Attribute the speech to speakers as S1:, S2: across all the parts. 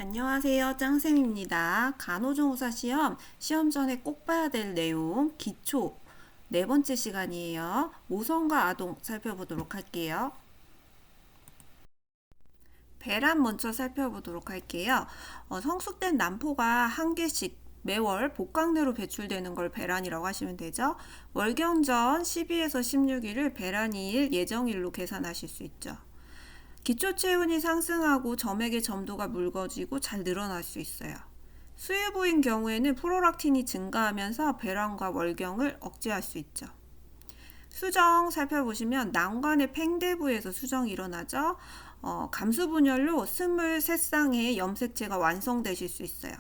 S1: 안녕하세요. 짱쌤입니다. 간호조무사 시험 전에 꼭 봐야 될 내용 기초 네 번째 시간이에요. 모성과 아동 살펴보도록 할게요. 배란 먼저 살펴보도록 할게요. 성숙된 난포가 한 개씩 매월 복강내로 배출되는 걸 배란이라고 하시면 되죠. 월경전 12에서 16일을 배란이일 예정일로 계산하실 수 있죠. 기초 체온이 상승하고 점액의 점도가 묽어지고 잘 늘어날 수 있어요. 수유부인 경우에는 프롤락틴이 증가하면서 배란과 월경을 억제할 수 있죠. 수정 살펴보시면 난관의 팽대부에서 수정이 일어나죠. 감수분열로 23쌍의 염색체가 완성되실 수 있어요.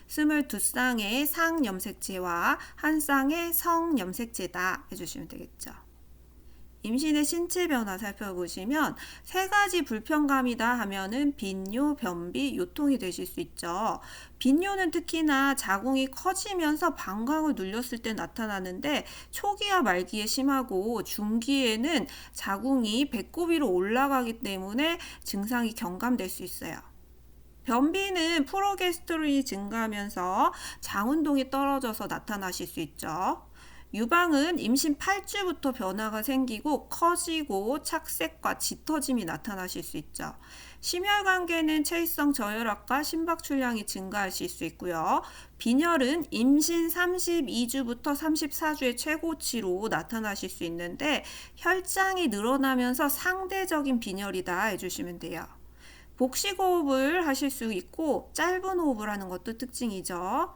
S1: 22쌍의 상염색체와 1쌍의 성염색체다 해주시면 되겠죠. 임신의 신체 변화 살펴보시면 세 가지 불편감이다 하면은 빈뇨, 변비, 요통이 되실 수 있죠. 빈뇨는 특히나 자궁이 커지면서 방광을 눌렸을 때 나타나는데 초기와 말기에 심하고 중기에는 자궁이 배꼽 위로 올라가기 때문에 증상이 경감될 수 있어요. 변비는 프로게스테론이 증가하면서 장운동이 떨어져서 나타나실 수 있죠. 유방은 임신 8주부터 변화가 생기고 커지고 착색과 짙어짐이 나타나실 수 있죠. 심혈관계는 체위성 저혈압과 심박출량이 증가하실 수 있고요. 빈혈은 임신 32주부터 34주의 최고치로 나타나실 수 있는데 혈장이 늘어나면서 상대적인 빈혈이다 해주시면 돼요. 복식호흡을 하실 수 있고 짧은 호흡을 하는 것도 특징이죠.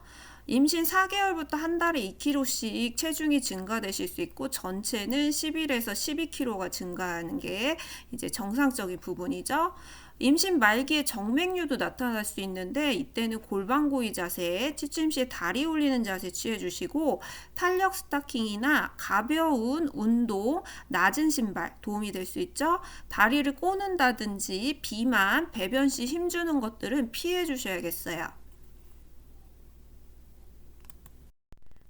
S1: 임신 4개월부터 한 달에 2kg씩 체중이 증가되실 수 있고 전체는 11에서 12kg가 증가하는 게 이제 정상적인 부분이죠. 임신 말기에 정맥류도 나타날 수 있는데 이때는 골반고이 자세, 취침 시에 다리 올리는 자세 취해주시고 탄력 스타킹이나 가벼운 운동, 낮은 신발 도움이 될 수 있죠. 다리를 꼬는다든지 비만, 배변 시 힘주는 것들은 피해 주셔야겠어요.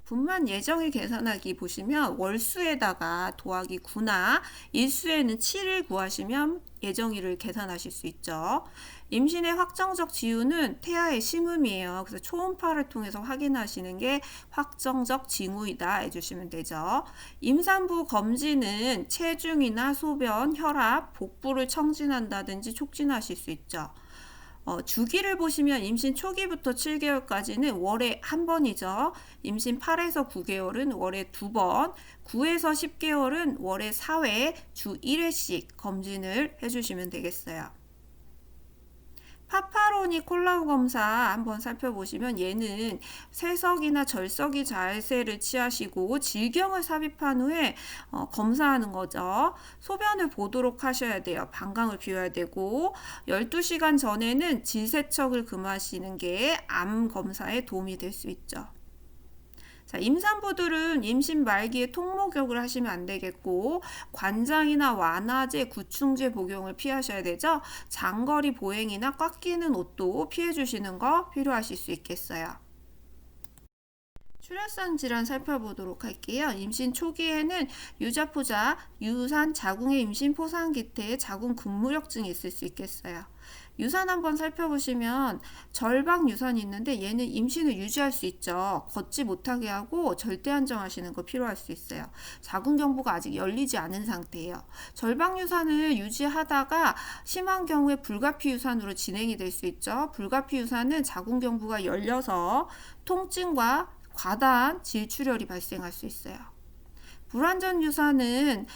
S1: 분만 예정일 계산하기 보시면 월수에다가 더하기 9나 일수에는 7을 구하시면 예정일을 계산하실 수 있죠. 임신의 확정적 징후는 태아의 심음이에요. 그래서 초음파를 통해서 확인하시는 게 확정적 징후이다 해주시면 되죠. 임산부 검진은 체중이나 소변, 혈압, 복부를 청진한다든지 촉진하실 수 있죠. 주기를 보시면 임신 초기부터 7개월까지는 월에 한 번이죠. 임신 8에서 9개월은 월에 2번, 9에서 10개월은 월에 4회, 주 1회씩 검진을 해주시면 되겠어요. 파파로니 콜라우 검사 한번 살펴보시면 얘는 세석이나 절석이 자세를 취하시고 질경을 삽입한 후에 검사하는 거죠. 소변을 보도록 하셔야 돼요. 방광을 비워야 되고 12시간 전에는 질세척을 금하시는 게 암 검사에 도움이 될 수 있죠. 자, 임산부들은 임신 말기에 통목욕을 하시면 안 되겠고 관장이나 완화제, 구충제 복용을 피하셔야 되죠. 장거리 보행이나 꽉 끼는 옷도 피해 주시는 거 필요하실 수 있겠어요. 출혈성 질환 살펴보도록 할게요. 임신 초기에는 유자포자, 유산, 자궁의 임신 포상기태에 자궁 근무력증이 있을 수 있겠어요. 유산 한번 살펴보시면 절박 유산이 있는데 얘는 임신을 유지할 수 있죠. 걷지 못하게 하고 절대 안정하시는 거 필요할 수 있어요. 자궁경부가 아직 열리지 않은 상태예요. 절박 유산을 유지하다가 심한 경우에 불가피 유산으로 진행이 될 수 있죠. 불가피 유산은 자궁경부가 열려서 통증과 과다한 질출혈이 발생할 수 있어요. 불완전 유산은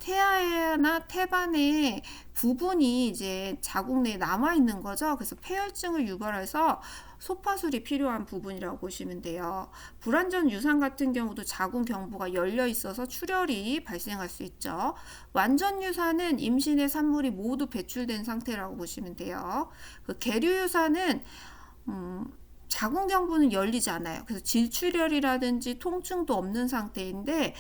S1: 태아나 태반의 부분이 이제 자궁 내에 남아 있는 거죠. 그래서 폐혈증을 유발해서 소파술이 필요한 부분이라고 보시면 돼요. 불완전 유산 같은 경우도 자궁 경부가 열려 있어서 출혈이 발생할 수 있죠. 완전 유산은 임신의 산물이 모두 배출된 상태라고 보시면 돼요. 그 계류 유산은 자궁경부는 열리지 않아요. 그래서 질출혈이라든지 통증도 없는 상태인데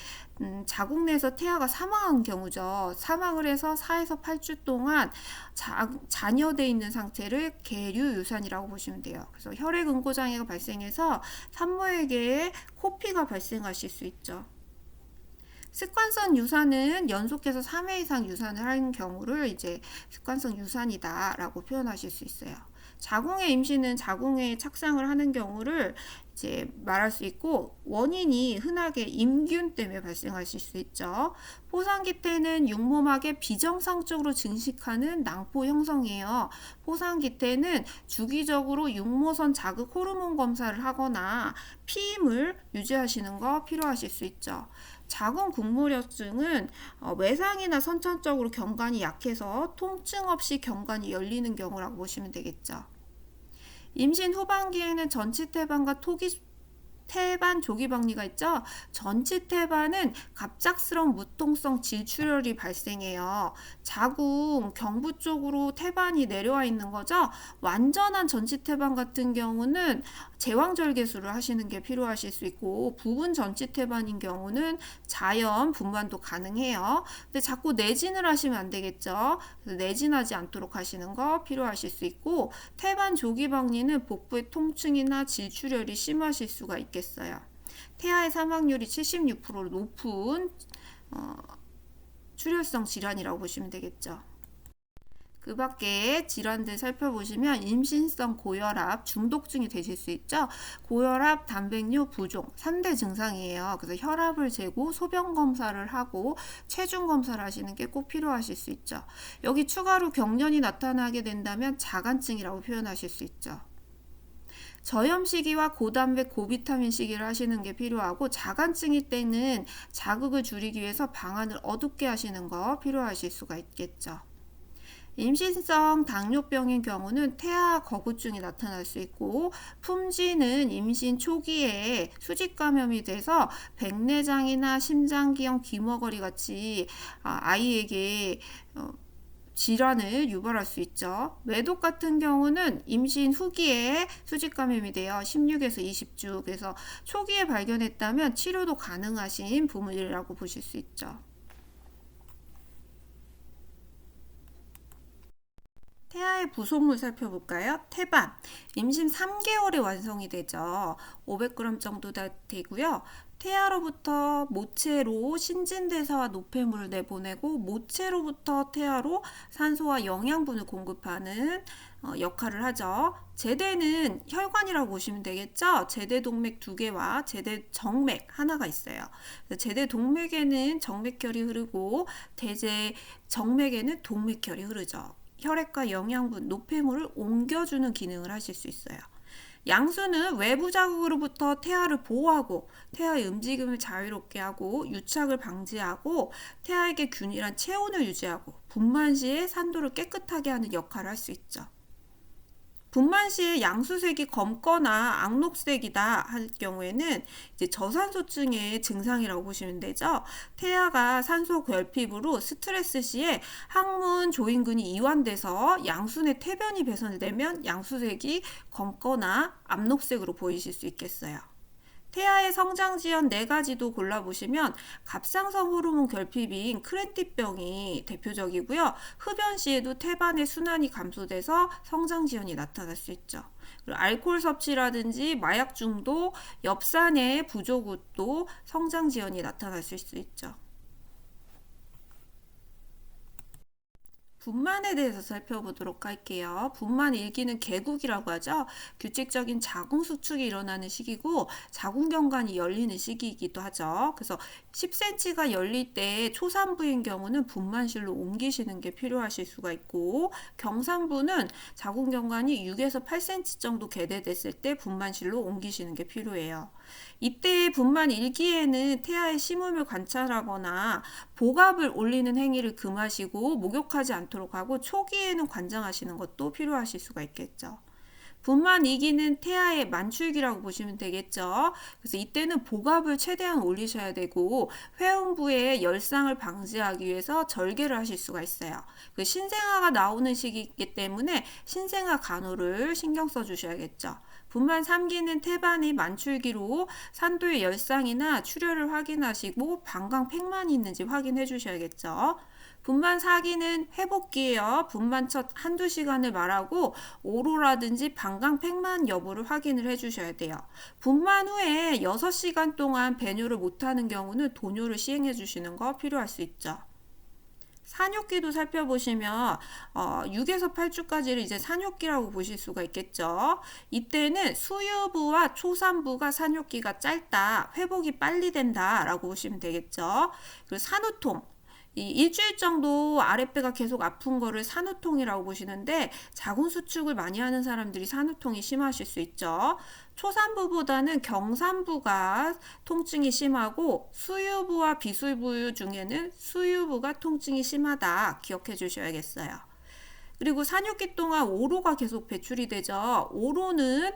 S1: 자궁 내에서 태아가 사망한 경우죠. 사망을 해서 4에서 8주 동안 잔여되어 있는 상태를 계류 유산이라고 보시면 돼요. 그래서 혈액 응고 장애가 발생해서 산모에게 코피가 발생하실 수 있죠. 습관성 유산은 연속해서 3회 이상 유산을 하는 경우를 이제 습관성 유산이다라고 표현하실 수 있어요. 자궁의 임신은 자궁에 착상을 하는 경우를 이제 말할 수 있고, 원인이 흔하게 임균 때문에 발생하실 수 있죠. 포상기태는 육모막에 비정상적으로 증식하는 낭포 형성이에요. 포상기태는 주기적으로 육모선 자극 호르몬 검사를 하거나 피임을 유지하시는 거 필요하실 수 있죠. 자궁 국무려증은 외상이나 선천적으로 경관이 약해서 통증 없이 경관이 열리는 경우라고 보시면 되겠죠. 임신 후반기에는 전치태반과 태반 조기박리가 있죠. 전치태반은 갑작스러운 무통성 질출혈이 발생해요. 자궁 경부 쪽으로 태반이 내려와 있는 거죠. 완전한 전치태반 같은 경우는 제왕절개술을 하시는 게 필요하실 수 있고, 부분 전치태반인 경우는 자연 분만도 가능해요. 근데 자꾸 내진을 하시면 안 되겠죠. 그래서 내진하지 않도록 하시는 거 필요하실 수 있고, 태반 조기박리는 복부의 통증이나 질출혈이 심하실 수가 있겠어요. 태아의 사망률이 76% 높은 출혈성 질환이라고 보시면 되겠죠. 그 밖에 질환들 살펴보시면 임신성 고혈압, 중독증이 되실 수 있죠. 고혈압, 단백뇨, 부종 3대 증상이에요. 그래서 혈압을 재고 소변 검사를 하고 체중 검사를 하시는 게 꼭 필요하실 수 있죠. 여기 추가로 경련이 나타나게 된다면 자간증이라고 표현하실 수 있죠. 저염 시기와 고단백 고비타민 시기를 하시는 게 필요하고, 자간증일 때는 자극을 줄이기 위해서 방안을 어둡게 하시는 거 필요하실 수가 있겠죠. 임신성 당뇨병인 경우는 태아 거부증이 나타날 수 있고, 품지는 임신 초기에 수직 감염이 돼서 백내장이나 심장기형 귀머거리 같이 아이에게 질환을 유발할 수 있죠. 외독 같은 경우는 임신 후기에 수직 감염이 돼요. 16에서 20주. 그래서 초기에 발견했다면 치료도 가능하신 부분이라고 보실 수 있죠. 태아의 부속물 살펴볼까요? 태반. 임신 3개월에 완성이 되죠. 500g 정도 되고요. 태아로부터 모체로 신진대사와 노폐물을 내보내고, 모체로부터 태아로 산소와 영양분을 공급하는 역할을 하죠. 제대는 혈관이라고 보시면 되겠죠. 제대 동맥 2개와 제대 정맥 하나가 있어요. 제대 동맥에는 정맥혈이 흐르고, 대제 정맥에는 동맥혈이 흐르죠. 혈액과 영양분, 노폐물을 옮겨주는 기능을 하실 수 있어요. 양수는 외부 자극으로부터 태아를 보호하고, 태아의 움직임을 자유롭게 하고, 유착을 방지하고, 태아에게 균일한 체온을 유지하고, 분만 시에 산도를 깨끗하게 하는 역할을 할 수 있죠. 분만 시에 양수색이 검거나 악록색이다 할 경우에는 이제 저산소증의 증상이라고 보시면 되죠. 태아가 산소 결핍으로 스트레스 시에 항문 조인근이 이완돼서 양순의 태변이 배설되면 양수색이 검거나 암록색으로 보이실 수 있겠어요. 태아의 성장 지연 4가지도 골라보시면 갑상선 호르몬 결핍인 크렌티병이 대표적이고요. 흡연 시에도 태반의 순환이 감소돼서 성장 지연이 나타날 수 있죠. 그리고 알코올 섭취라든지 마약 중독, 엽산의 부족도 성장 지연이 나타날 수 있죠. 분만에 대해서 살펴보도록 할게요. 분만 일기는 개국이라고 하죠. 규칙적인 자궁 수축이 일어나는 시기고, 자궁경관이 열리는 시기이기도 하죠. 그래서 10cm가 열릴 때 초산부인 경우는 분만실로 옮기시는 게 필요하실 수가 있고, 경산부는 자궁경관이 6에서 8cm 정도 개대됐을 때 분만실로 옮기시는 게 필요해요. 이때 분만 일기에는 태아의 심음을 관찰하거나 복압을 올리는 행위를 금하시고 목욕하지 않도록 하고, 초기에는 관장하시는 것도 필요하실 수가 있겠죠. 분만 2기는 태아의 만출기라고 보시면 되겠죠. 그래서 이때는 복압을 최대한 올리셔야 되고, 회음부의 열상을 방지하기 위해서 절개를 하실 수가 있어요. 그 신생아가 나오는 시기이기 때문에 신생아 간호를 신경 써 주셔야겠죠. 분만 3기는 태반의 만출기로 산도의 열상이나 출혈을 확인하시고 방광 팽만이 있는지 확인해 주셔야겠죠. 분만 4기는 회복기예요. 분만 첫 한두 시간을 말하고 오로라든지 방광 팽만 여부를 확인을 해주셔야 돼요. 분만 후에 6시간 동안 배뇨를 못하는 경우는 도뇨를 시행해 주시는 거 필요할 수 있죠. 산욕기도 살펴보시면 6에서 8주까지를 이제 산욕기라고 보실 수가 있겠죠. 이때는 수유부와 초산부가 산욕기가 짧다, 회복이 빨리 된다라고 보시면 되겠죠. 그리고 산후통. 이 일주일 정도 아랫배가 계속 아픈 거를 산후통이라고 보시는데 자궁수축을 많이 하는 사람들이 산후통이 심하실 수 있죠. 초산부보다는 경산부가 통증이 심하고 수유부와 비수유 중에는 수유부가 통증이 심하다 기억해 주셔야겠어요. 그리고 산욕기 동안 오로가 계속 배출이 되죠. 오로는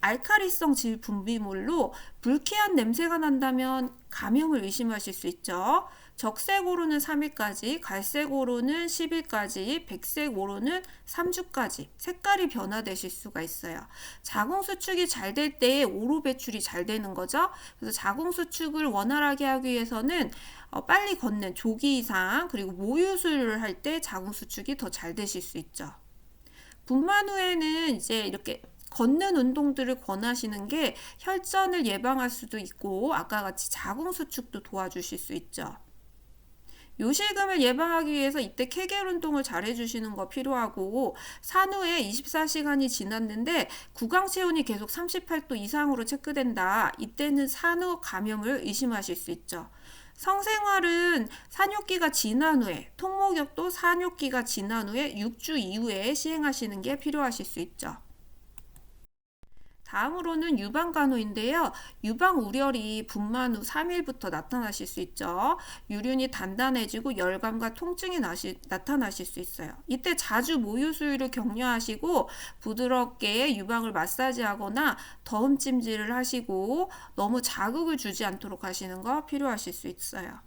S1: 알칼리성 질 분비물로 불쾌한 냄새가 난다면 감염을 의심하실 수 있죠. 적색 오로는 3일까지, 갈색 오로는 10일까지, 백색 오로는 3주까지 색깔이 변화되실 수가 있어요. 자궁수축이 잘 될 때 오로 배출이 잘 되는 거죠. 그래서 자궁수축을 원활하게 하기 위해서는 빨리 걷는 조기 이상 그리고 모유수유를 할 때 자궁수축이 더 잘 되실 수 있죠. 분만 후에는 이제 이렇게 걷는 운동들을 권하시는 게 혈전을 예방할 수도 있고 아까 같이 자궁수축도 도와주실 수 있죠. 요실금을 예방하기 위해서 이때 케겔 운동을 잘 해주시는 거 필요하고 산후에 24시간이 지났는데 구강 체온이 계속 38도 이상으로 체크된다. 이때는 산후 감염을 의심하실 수 있죠. 성생활은 산욕기가 지난 후에, 통목욕도 산욕기가 지난 후에 6주 이후에 시행하시는 게 필요하실 수 있죠. 다음으로는 유방간호인데요. 유방우려이 분만 후 3일부터 나타나실 수 있죠. 유륜이 단단해지고 열감과 통증이 나타나실 수 있어요. 이때 자주 모유수유를 격려하시고 부드럽게 유방을 마사지하거나 더움 찜질을 하시고 너무 자극을 주지 않도록 하시는 거 필요하실 수 있어요.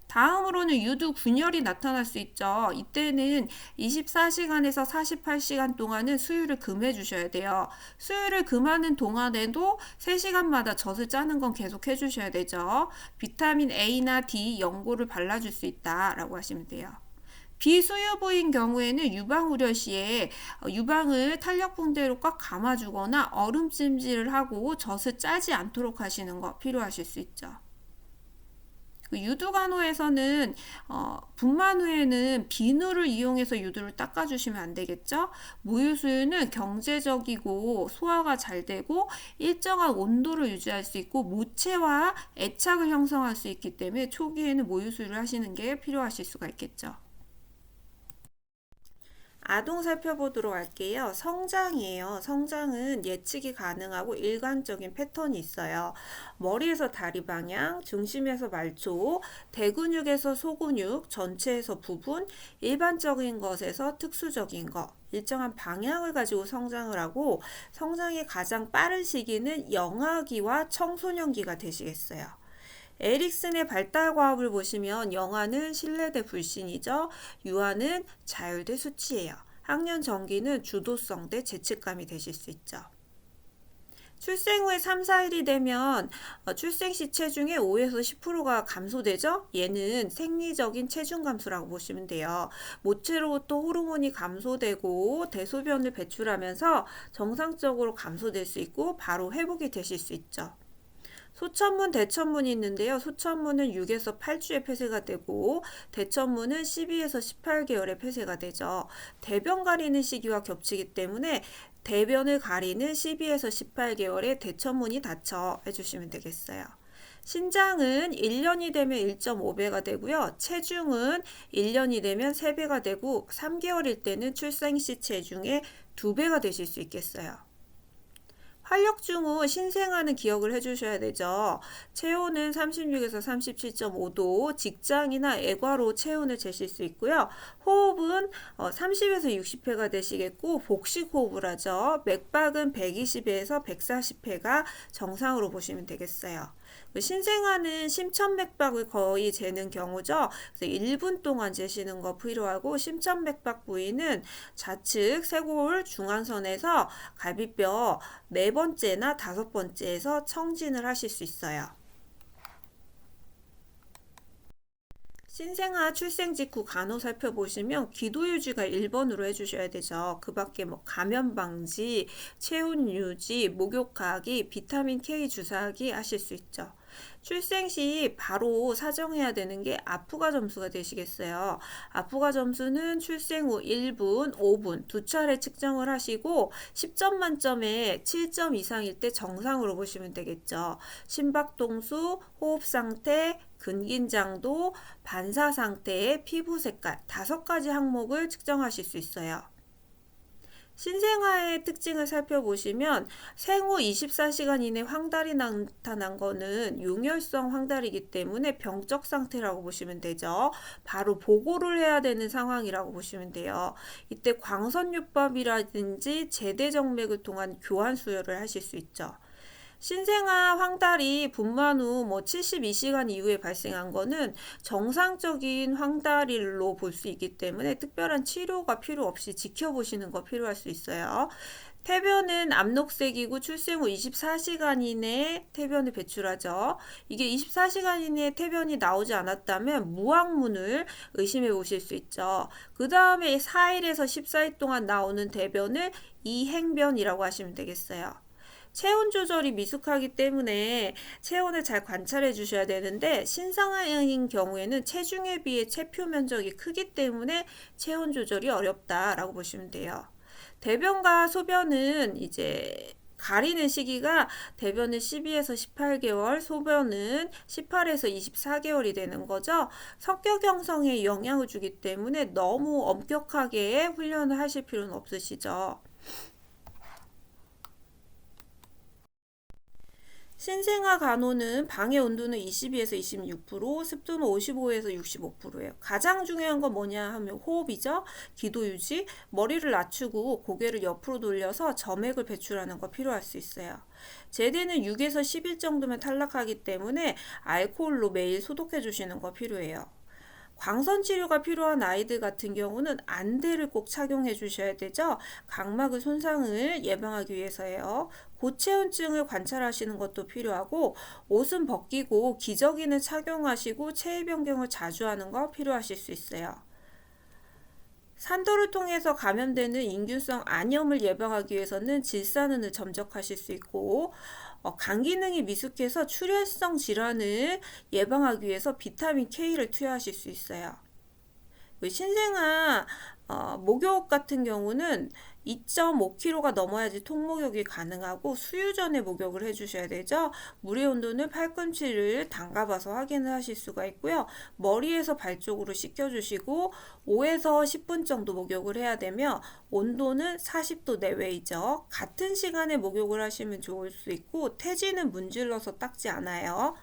S1: 다음으로는 유두 균열이 나타날 수 있죠. 이때는 24시간에서 48시간 동안은 수유를 금해 주셔야 돼요. 수유를 금하는 동안에도 3시간마다 젖을 짜는 건 계속 해주셔야 되죠. 비타민 A나 D 연고를 발라줄 수 있다라고 하시면 돼요. 비수유부인 경우에는 유방 우려 시에 유방을 탄력붕대로 꽉 감아주거나 얼음 찜질을 하고 젖을 짜지 않도록 하시는 거 필요하실 수 있죠. 유두간호에서는 분만 후에는 비누를 이용해서 유두를 닦아주시면 안 되겠죠. 모유수유는 경제적이고 소화가 잘 되고 일정한 온도를 유지할 수 있고 모체와 애착을 형성할 수 있기 때문에 초기에는 모유수유를 하시는 게 필요하실 수가 있겠죠. 아동 살펴보도록 할게요. 성장이에요. 성장은 예측이 가능하고 일관적인 패턴이 있어요. 머리에서 다리 방향, 중심에서 말초, 대근육에서 소근육, 전체에서 부분, 일반적인 것에서 특수적인 것, 일정한 방향을 가지고 성장을 하고 성장의 가장 빠른 시기는 영아기와 청소년기가 되시겠어요. 에릭슨의 발달 과업을 보시면 영아는 신뢰 대 불신이죠. 유아는 자율 대 수치예요. 학년 전기는 주도성 대 죄책감이 되실 수 있죠. 출생 후에 3, 4일이 되면 출생 시 체중의 5에서 10%가 감소되죠? 얘는 생리적인 체중 감소라고 보시면 돼요. 모체로부터 호르몬이 감소되고 대소변을 배출하면서 정상적으로 감소될 수 있고 바로 회복이 되실 수 있죠. 소천문, 대천문이 있는데요. 소천문은 6에서 8주에 폐쇄가 되고 대천문은 12에서 18개월에 폐쇄가 되죠. 대변 가리는 시기와 겹치기 때문에 대변을 가리는 12에서 18개월에 대천문이 닫혀 해주시면 되겠어요. 신장은 1년이 되면 1.5배가 되고요. 체중은 1년이 되면 3배가 되고 3개월일 때는 출생 시 체중의 2배가 되실 수 있겠어요. 활력중 후 신생아는 기억을 해주셔야 되죠. 체온은 36에서 37.5도, 직장이나 애과로 체온을 재실 수 있고요. 호흡은 30에서 60회가 되시겠고 복식 호흡을 하죠. 맥박은 120회에서 140회가 정상으로 보시면 되겠어요. 신생아는 심천맥박을 거의 재는 경우죠. 그래서 1분 동안 재시는 거 필요하고 심천맥박 부위는 좌측 쇄골 중앙선에서 갈비뼈 4번째나 5번째에서 청진을 하실 수 있어요. 신생아 출생 직후 간호 살펴보시면 기도 유지가 1번으로 해주셔야 되죠. 그 밖에 뭐 감염 방지, 체온 유지, 목욕하기, 비타민 K 주사하기 하실 수 있죠. 출생 시 바로 사정해야 되는 게 아프가 점수가 되시겠어요. 아프가 점수는 출생 후 1분, 5분 두 차례 측정을 하시고 10점 만점에 7점 이상일 때 정상으로 보시면 되겠죠. 심박동수, 호흡 상태, 근긴장도, 반사 상태, 피부 색깔 5가지 항목을 측정하실 수 있어요. 신생아의 특징을 살펴보시면 생후 24시간 이내 황달이 나타난 거는 용혈성 황달이기 때문에 병적 상태라고 보시면 되죠. 바로 보고를 해야 되는 상황이라고 보시면 돼요. 이때 광선요법이라든지 제대정맥을 통한 교환 수혈을 하실 수 있죠. 신생아 황달이 분만 후 72시간 이후에 발생한 거는 정상적인 황달일로 볼 수 있기 때문에 특별한 치료가 필요 없이 지켜보시는 거 필요할 수 있어요. 태변은 암록색이고 출생 후 24시간 이내에 태변을 배출하죠. 이게 24시간 이내에 태변이 나오지 않았다면 무항문을 의심해 보실 수 있죠. 그 다음에 4일에서 14일 동안 나오는 대변을 이행변이라고 하시면 되겠어요. 체온 조절이 미숙하기 때문에 체온을 잘 관찰해 주셔야 되는데 신생아인 경우에는 체중에 비해 체표 면적이 크기 때문에 체온 조절이 어렵다라고 보시면 돼요. 대변과 소변은 이제 가리는 시기가 대변은 12에서 18개월, 소변은 18에서 24개월이 되는 거죠. 성격 형성에 영향을 주기 때문에 너무 엄격하게 훈련을 하실 필요는 없으시죠. 신생아 간호는 방의 온도는 22에서 26%, 습도는 55에서 65%예요. 가장 중요한 건 뭐냐 하면 호흡이죠. 기도 유지, 머리를 낮추고 고개를 옆으로 돌려서 점액을 배출하는 거 필요할 수 있어요. 제대는 6에서 10일 정도면 탈락하기 때문에 알코올로 매일 소독해 주시는 거 필요해요. 광선 치료가 필요한 아이들 같은 경우는 안대를 꼭 착용해 주셔야 되죠. 각막의 손상을 예방하기 위해서예요. 고체온증을 관찰하시는 것도 필요하고 옷은 벗기고 기저귀는 착용하시고 체위 변경을 자주 하는 거 필요하실 수 있어요. 산도를 통해서 감염되는 인균성 안염을 예방하기 위해서는 질산은을 점적하실 수 있고 간 기능이 미숙해서 출혈성 질환을 예방하기 위해서 비타민 K를 투여하실 수 있어요. 신생아 목욕 같은 경우는 2.5kg가 넘어야지 통목욕이 가능하고 수유 전에 목욕을 해주셔야 되죠. 물의 온도는 팔꿈치를 담가봐서 확인을 하실 수가 있고요. 머리에서 발 쪽으로 씻겨주시고 5에서 10분 정도 목욕을 해야 되며 온도는 40도 내외이죠. 같은 시간에 목욕을 하시면 좋을 수 있고 태지는 문질러서 닦지 않아요.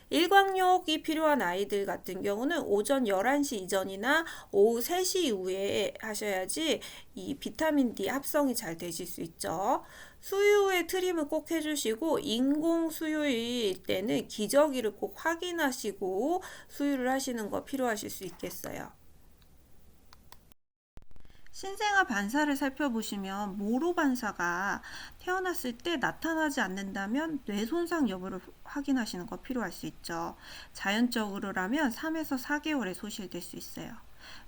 S1: 일광욕이 필요한 아이들 같은 경우는 오전 11시 이전이나 오후 3시 이후에 하셔야지 이 비타민 D 합성이 잘 되실 수 있죠. 수유 후에 트림을 꼭 해주시고 인공 수유일 때는 기저귀를 꼭 확인하시고 수유를 하시는 거 필요하실 수 있겠어요. 신생아 반사를 살펴보시면 모로 반사가 태어났을 때 나타나지 않는다면 뇌 손상 여부를 확인하시는 거 필요할 수 있죠. 자연적으로라면 3에서 4개월에 소실될 수 있어요.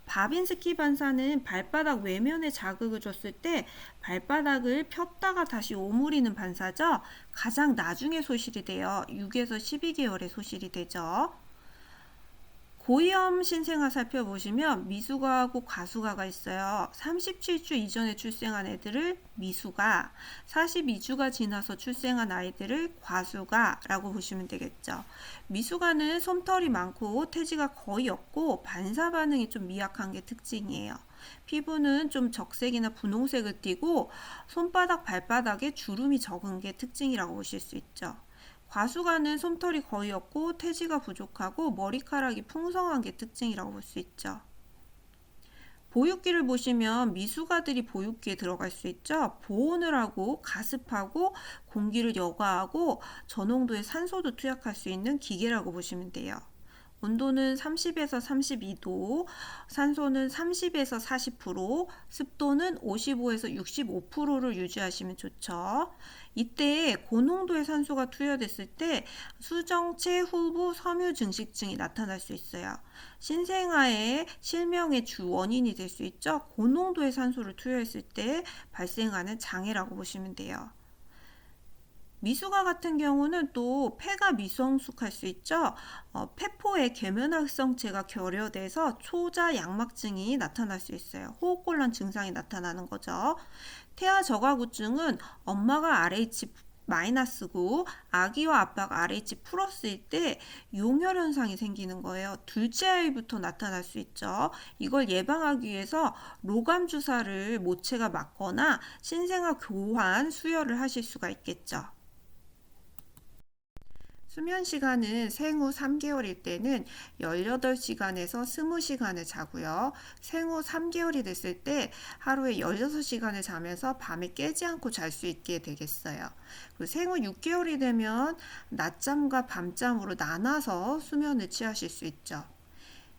S1: 바빈스키 반사는 발바닥 외면에 자극을 줬을 때 발바닥을 폈다가 다시 오므리는 반사죠. 가장 나중에 소실이 돼요. 6에서 12개월에 소실이 되죠. 고위험 신생아 살펴보시면 미숙아하고 과숙아가 있어요. 37주 이전에 출생한 애들을 미숙아, 42주가 지나서 출생한 아이들을 과숙아라고 보시면 되겠죠. 미숙아는 솜털이 많고 태지가 거의 없고 반사 반응이 좀 미약한 게 특징이에요. 피부는 좀 적색이나 분홍색을 띠고 손바닥, 발바닥에 주름이 적은 게 특징이라고 보실 수 있죠. 과수가는 솜털이 거의 없고 태지가 부족하고 머리카락이 풍성한 게 특징이라고 볼 수 있죠. 보육기를 보시면 미숙아들이 보육기에 들어갈 수 있죠. 보온을 하고 가습하고 공기를 여과하고 저농도의 산소도 투약할 수 있는 기계라고 보시면 돼요. 온도는 30에서 32도, 산소는 30에서 40%, 습도는 55에서 65%를 유지하시면 좋죠. 이때 고농도의 산소가 투여됐을 때 수정체 후부 섬유 증식증이 나타날 수 있어요. 신생아의 실명의 주 원인이 될 수 있죠. 고농도의 산소를 투여했을 때 발생하는 장애라고 보시면 돼요. 미숙아 같은 경우는 또 폐가 미성숙할 수 있죠. 폐포의 계면활성체가 결여돼서 초자 양막증이 나타날 수 있어요. 호흡곤란 증상이 나타나는 거죠. 태아 저가구증은 엄마가 RH 마이너스고 아기와 아빠가 RH 플러스일 때 용혈 현상이 생기는 거예요. 둘째 아이부터 나타날 수 있죠. 이걸 예방하기 위해서 로감 주사를 모체가 맞거나 신생아 교환 수혈을 하실 수가 있겠죠. 수면 시간은 생후 3개월일 때는 18시간에서 20시간을 자고요. 생후 3개월이 됐을 때 하루에 16시간을 자면서 밤에 깨지 않고 잘 수 있게 되겠어요. 그리고 생후 6개월이 되면 낮잠과 밤잠으로 나눠서 수면을 취하실 수 있죠.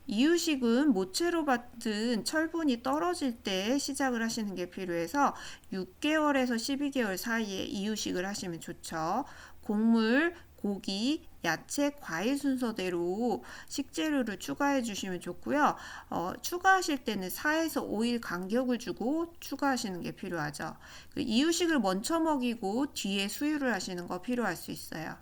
S1: 이유식은 모체로 받은 철분이 떨어질 때 시작을 하시는 게 필요해서 6개월에서 12개월 사이에 이유식을 하시면 좋죠. 곡물, 고기, 야채, 과일 순서대로 식재료를 추가해 주시면 좋고요. 추가하실 때는 4에서 5일 간격을 주고 추가하시는 게 필요하죠. 이유식을 먼저 먹이고 뒤에 수유를 하시는 거 필요할 수 있어요.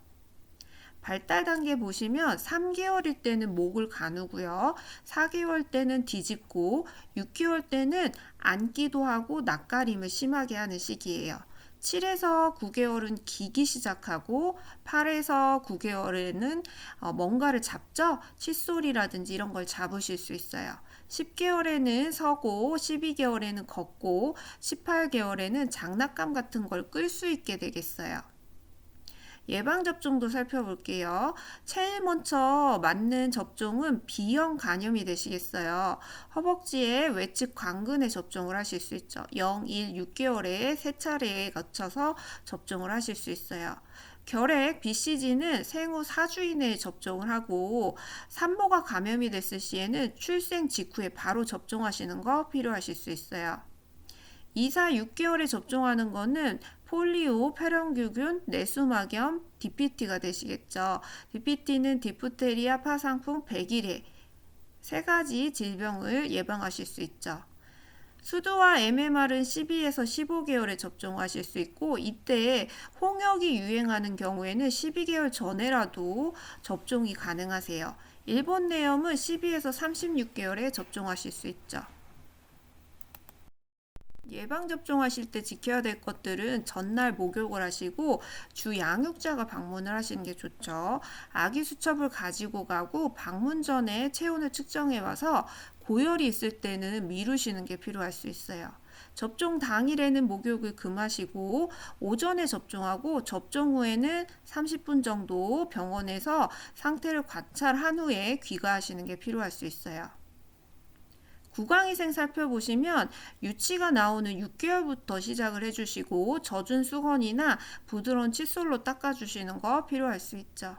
S1: 발달 단계 보시면 3개월일 때는 목을 가누고요. 4개월 때는 뒤집고 6개월 때는 앉기도 하고 낯가림을 심하게 하는 시기예요. 7에서 9개월은 기기 시작하고 8에서 9개월에는 뭔가를 잡죠? 칫솔이라든지 이런 걸 잡으실 수 있어요. 10개월에는 서고 12개월에는 걷고 18개월에는 장난감 같은 걸 끌 수 있게 되겠어요. 예방접종도 살펴볼게요. 제일 먼저 맞는 접종은 B형 간염이 되시겠어요. 허벅지에 외측 광근에 접종을 하실 수 있죠. 0, 1, 6개월에 3차례에 거쳐서 접종을 하실 수 있어요. 결핵 BCG는 생후 4주 이내에 접종을 하고 산모가 감염이 됐을 시에는 출생 직후에 바로 접종하시는 거 필요하실 수 있어요. 2, 4, 6개월에 접종하는 거는 폴리오, 폐렴규균, 내수막염, DPT가 되시겠죠. DPT는 디프테리아, 파상풍, 백일해 세 가지 질병을 예방하실 수 있죠. 수두와 MMR은 12에서 15개월에 접종하실 수 있고 이때 홍역이 유행하는 경우에는 12개월 전에라도 접종이 가능하세요. 일본 내염은 12에서 36개월에 접종하실 수 있죠. 예방접종하실 때 지켜야 될 것들은 전날 목욕을 하시고 주 양육자가 방문을 하시는 게 좋죠. 아기 수첩을 가지고 가고 방문 전에 체온을 측정해 와서 고열이 있을 때는 미루시는 게 필요할 수 있어요. 접종 당일에는 목욕을 금하시고 오전에 접종하고 접종 후에는 30분 정도 병원에서 상태를 관찰한 후에 귀가하시는 게 필요할 수 있어요. 구강위생 살펴보시면 유치가 나오는 6개월부터 시작을 해주시고 젖은 수건이나 부드러운 칫솔로 닦아주시는 거 필요할 수 있죠.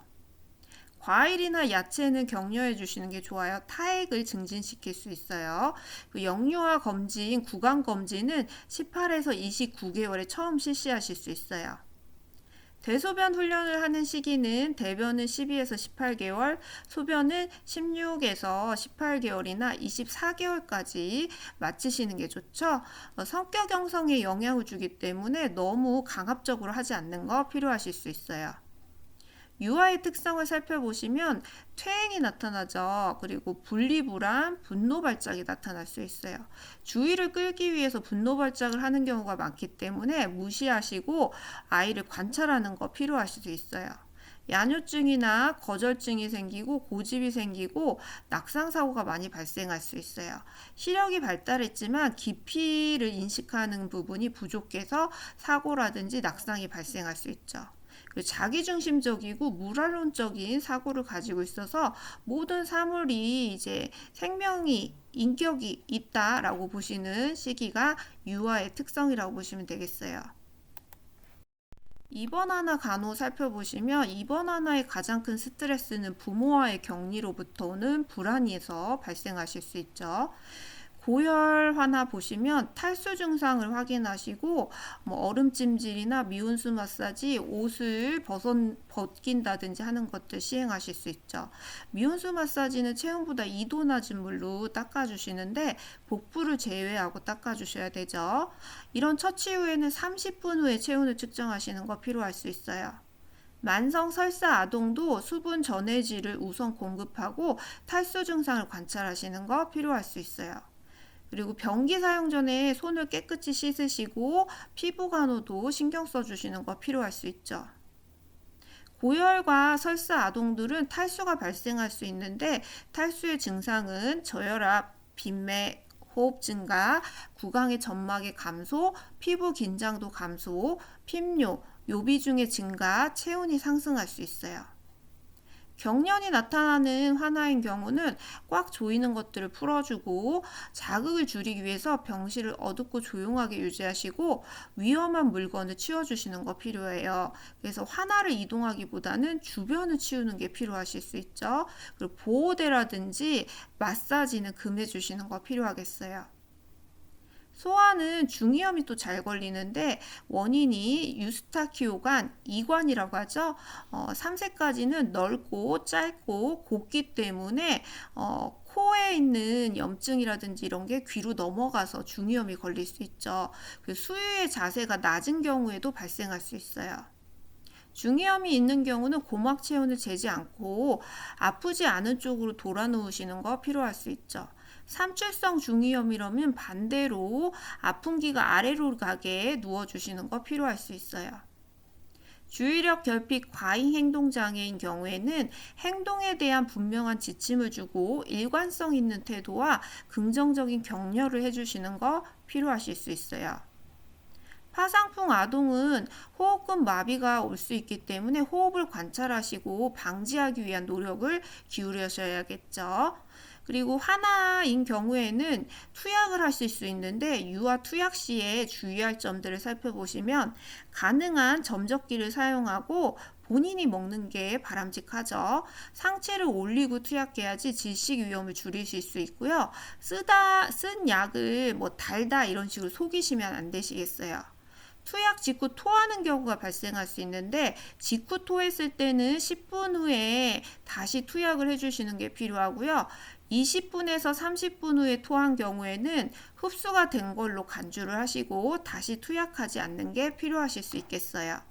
S1: 과일이나 야채는 격려해 주시는 게 좋아요. 타액을 증진시킬 수 있어요. 영유아 검진, 구강 검진은 18에서 29개월에 처음 실시하실 수 있어요. 대소변 훈련을 하는 시기는 대변은 12에서 18개월, 소변은 16에서 18개월이나 24개월까지 마치시는 게 좋죠. 성격 형성에 영향을 주기 때문에 너무 강압적으로 하지 않는 거 필요하실 수 있어요. 유아의 특성을 살펴보시면 퇴행이 나타나죠. 그리고 분리불안, 분노 발작이 나타날 수 있어요. 주의를 끌기 위해서 분노 발작을 하는 경우가 많기 때문에 무시하시고 아이를 관찰하는 거 필요하실 수 있어요. 야뇨증이나 거절증이 생기고 고집이 생기고 낙상사고가 많이 발생할 수 있어요. 시력이 발달했지만 깊이를 인식하는 부분이 부족해서 사고라든지 낙상이 발생할 수 있죠. 자기중심적이고 무랄론적인 사고를 가지고 있어서 모든 사물이 이제 생명이 인격이 있다라고 보시는 시기가 유아의 특성이라고 보시면 되겠어요. 입원 하나 간호 살펴보시면 입원 하나의 가장 큰 스트레스는 부모와의 격리로부터 오는 불안에서 발생하실 수 있죠. 고열 화나 보시면 탈수 증상을 확인하시고 뭐 얼음찜질이나 미온수 마사지, 옷을 벗긴다든지 하는 것들 시행하실 수 있죠. 미온수 마사지는 체온보다 2도 낮은 물로 닦아주시는데 복부를 제외하고 닦아주셔야 되죠. 이런 처치 후에는 30분 후에 체온을 측정하시는 거 필요할 수 있어요. 만성 설사 아동도 수분 전해질을 우선 공급하고 탈수 증상을 관찰하시는 거 필요할 수 있어요. 그리고 변기 사용 전에 손을 깨끗이 씻으시고 피부 간호도 신경 써주시는 거 필요할 수 있죠. 고열과 설사 아동들은 탈수가 발생할 수 있는데 탈수의 증상은 저혈압, 빈맥, 호흡 증가, 구강의 점막의 감소, 피부 긴장도 감소, 핍뇨, 요비중의 증가, 체온이 상승할 수 있어요. 경련이 나타나는 환아인 경우는 꽉 조이는 것들을 풀어주고 자극을 줄이기 위해서 병실을 어둡고 조용하게 유지하시고 위험한 물건을 치워주시는 거 필요해요. 그래서 환아를 이동하기보다는 주변을 치우는 게 필요하실 수 있죠. 그리고 보호대라든지 마사지는 금해주시는 거 필요하겠어요. 소아는 중이염이 또 잘 걸리는데 원인이 유스타키오간, 이관이라고 하죠. 3세까지는 넓고 짧고 곱기 때문에 코에 있는 염증이라든지 이런 게 귀로 넘어가서 중이염이 걸릴 수 있죠. 수유의 자세가 낮은 경우에도 발생할 수 있어요. 중이염이 있는 경우는 고막 체온을 재지 않고 아프지 않은 쪽으로 돌아 누우시는 거 필요할 수 있죠. 삼출성 중이염이라면 반대로 아픈 기가 아래로 가게 누워주시는 거 필요할 수 있어요. 주의력 결핍 과잉 행동 장애인 경우에는 행동에 대한 분명한 지침을 주고 일관성 있는 태도와 긍정적인 격려를 해주시는 거 필요하실 수 있어요. 파상풍 아동은 호흡근 마비가 올 수 있기 때문에 호흡을 관찰하시고 방지하기 위한 노력을 기울이셔야겠죠. 그리고 하나인 경우에는 투약을 하실 수 있는데 유아 투약 시에 주의할 점들을 살펴보시면 가능한 점적기를 사용하고 본인이 먹는 게 바람직하죠. 상체를 올리고 투약해야지 질식 위험을 줄이실 수 있고요. 쓴 약을 뭐 달다 이런 식으로 속이시면 안 되시겠어요. 투약 직후 토하는 경우가 발생할 수 있는데 직후 토했을 때는 10분 후에 다시 투약을 해주시는 게 필요하고요. 20분에서 30분 후에 토한 경우에는 흡수가 된 걸로 간주를 하시고 다시 투약하지 않는 게 필요하실 수 있겠어요.